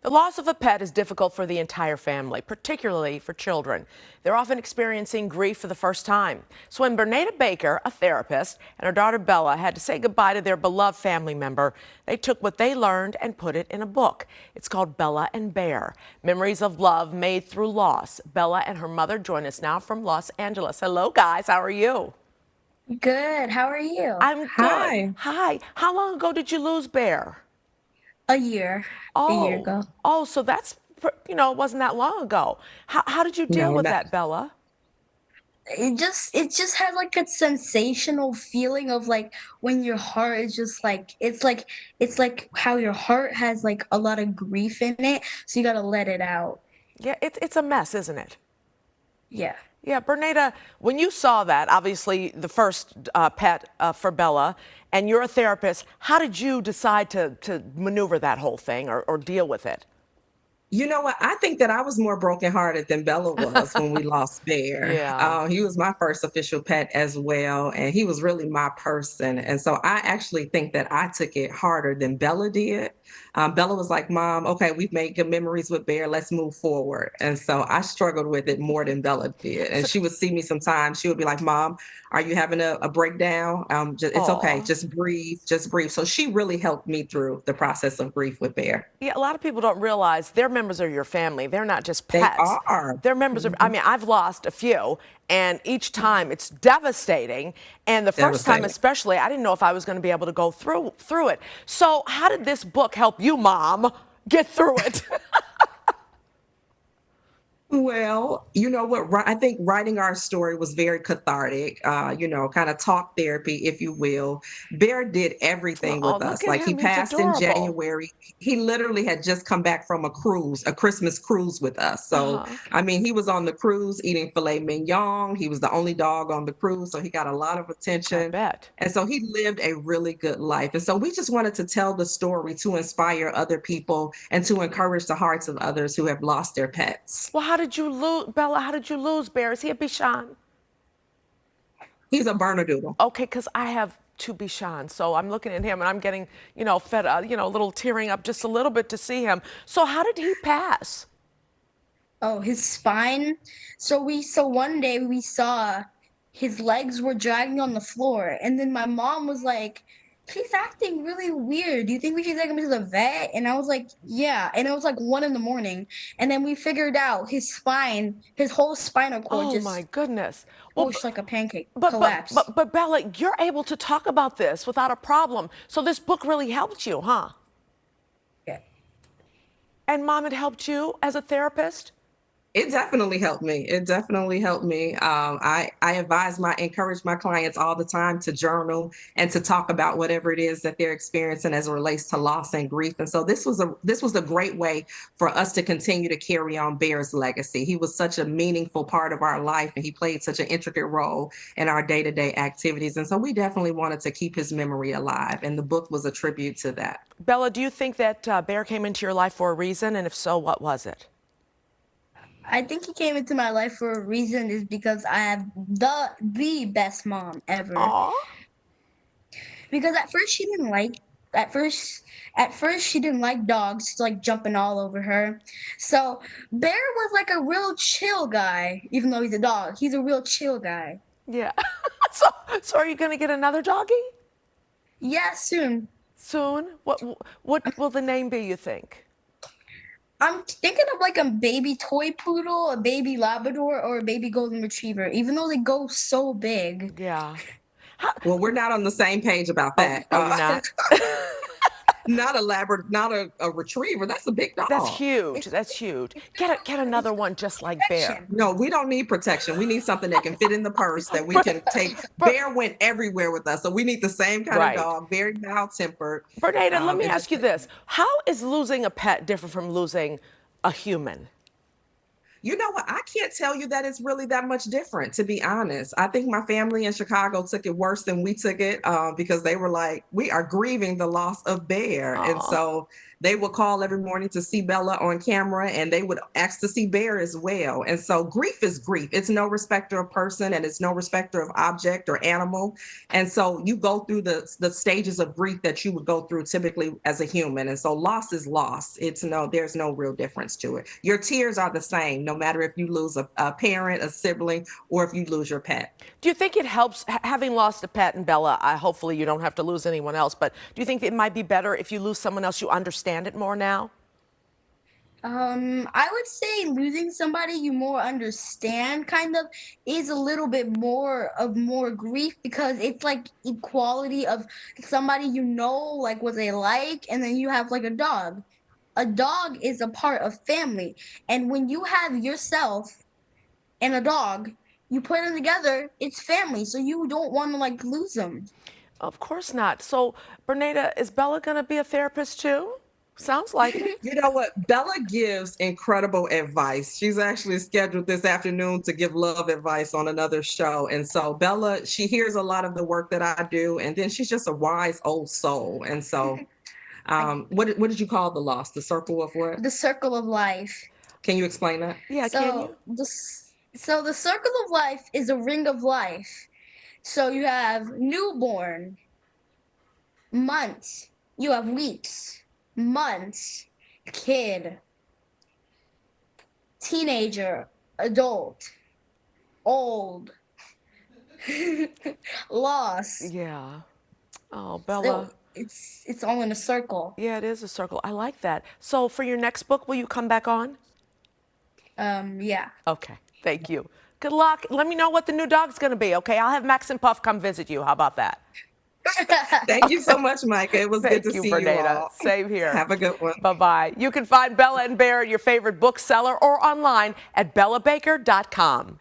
The loss of a pet is difficult for the entire family, particularly for children. They're often experiencing grief for the first time. So when Bernada Baker, a therapist, and her daughter Bella had to say goodbye to their beloved family member, they took what they learned and put it in a book. It's called Bella and Bear, Memories of Love Made Through Loss. Bella and her mother join us now from Los Angeles. Hello, guys. How are you? Good. How are you? I'm good. Hi. Hi. How long ago did you lose Bear? A year. A year Oh, ago. oh, so it wasn't that long ago. How did you deal No, with not that, Bella? It just had like a sensational feeling of like when your heart is just like it's like how your heart has like a lot of grief in it, so you gotta let it out. Yeah, it's a mess, isn't it? Yeah. Yeah, Bernada, when you saw that, obviously the first pet for Bella, and you're a therapist, how did you decide to maneuver that whole thing or deal with it? You know what? I think that I was more brokenhearted than Bella was when we lost Bear. Yeah. He was my first official pet as well, and he was really my person. And so I actually think that I took it harder than Bella did. Bella was like, "Mom, okay, we've made good memories with Bear. Let's move forward." And so I struggled with it more than Bella did. And So, she would see me sometimes. She would be like, "Mom, are you having a breakdown? It's okay. aw. Just breathe. Just breathe." So she really helped me through the process of grief with Bear. Yeah, a lot of people don't realize they're members of your family. They're not just They pets. are. They're members of, I Mhm. mean, I've lost a few, and each time it's devastating. And the first time, Devastating. especially, I didn't know if I was going to be able to go through it. So, how did this book help you, Mom, get through it? Well, you know what? I think writing our story was very cathartic, kind of talk therapy, if you will. Bear did everything Oh, with look us. at Like he him. He's passed in adorable. January. He literally had just come back from a cruise, a Christmas cruise with us. So, Uh-huh. I mean, he was on the cruise eating filet mignon. He was the only dog on the cruise. So he got a lot of I attention. bet. And so he lived a really good life. And so we just wanted to tell the story to inspire other people and to encourage the hearts of others who have lost their pets. Well, how did you lose, Bella? How did you lose Bear? Is he a Bichon? He's a Bernedoodle. Okay, because I have two Bichons, so I'm looking at him and I'm getting, fed up, a little tearing up just a little bit to see him. So how did he pass? Oh, his spine. So one day we saw his legs were dragging on the floor, and then my mom was like, "He's acting really weird. Do you think we should take him to the vet?" And I was like, "Yeah." And it was like 1 in the morning, and then we figured out his spine, his whole spinal cord Oh my just goodness. Well, pushed like a pancake, but but collapsed. but but Bella, you're able to talk about this without a problem. So this book really helped you, huh? Yeah. And Mom, it helped you as a therapist? It definitely helped me. It definitely helped me. I encourage my clients all the time to journal and to talk about whatever it is that they're experiencing as it relates to loss and grief. And so this was a great way for us to continue to carry on Bear's legacy. He was such a meaningful part of our life, and he played such an intricate role in our day to day activities. And so we definitely wanted to keep his memory alive, and the book was a tribute to that. Bella, do you think that Bear came into your life for a reason? And if so, what was it? I think he came into my life for a reason is because I have the best mom ever. Aw. Because at first at first she didn't like dogs like jumping all over her. So Bear was like a real chill guy, even though he's a dog. He's a real chill guy. Yeah. so, so are you going to get another doggy Yeah, soon. soon? What will the name be, you think? I'm thinking of like a baby toy poodle, a baby Labrador, or a baby golden retriever, even though they go so big. Yeah. Well, we're not on the same page about Oh, that. oh, you're not? Not a Labrador, not a retriever. That's a big That's dog. huge. It's That's huge. Get it's another one just like Bear. protection. No, we don't need protection. We need something that can fit in the purse that we Ber- can take. Ber- Bear went everywhere with us, so we need the same kind of right. dog, very mild tempered. Bernada, let me And ask you this. How is losing a pet different from losing a human? you know what? I can't tell you that it's really that much different, to be honest. I think my family in Chicago took it worse than we took it because they were like, we are grieving the loss of Bear. And Oh, so they would call every morning to see Bella on camera, and they would ask to see Bear as well. And so grief is grief. It's no respecter of person, and it's no respecter of object or animal. And so you go through the stages of grief that you would go through typically as a human. And so loss is loss. There's no real difference to it. Your tears are the same, no matter if you lose a parent, a sibling, or if you lose your pet. Do you think it helps having lost a pet, and Bella, hopefully you don't have to lose anyone else, but do you think it might be better if you lose someone else, you understand it more now? I would say losing somebody you more understand kind of is a little bit more grief because it's like equality of somebody you know, like what they like, and then you have like a dog. A dog is a part of family, and when you have yourself and a dog, you put them together, it's family, so you don't want to like lose them. Of course not. So, Bernada, is Bella going to be a therapist too? Sounds like it. You know what? Bella gives incredible advice. She's actually scheduled this afternoon to give love advice on another show. And so Bella, she hears a lot of the work that I do, and then she's just a wise old soul. And so what did you call the loss? The circle of what? The circle of life. Can you explain that? Yeah, can you? So the circle of life is a ring of life. So you have newborn, months, you have weeks, months, kid, teenager, adult, old, loss. Yeah. Oh, So Bella. it's all in a circle. Yeah, it is a circle. I like that. So, for your next book, will you come back on? Yeah. Okay. Thank you. Good luck. Let me know what the new dog's going to be, okay? I'll have Max and Puff come visit you. How about that? Thank you so much, Micah. It was good Thank to you, see you Bernada. all. Same here. Have a good one. Bye-bye. You can find Bella and Bear at your favorite bookseller or online at bellabaker.com.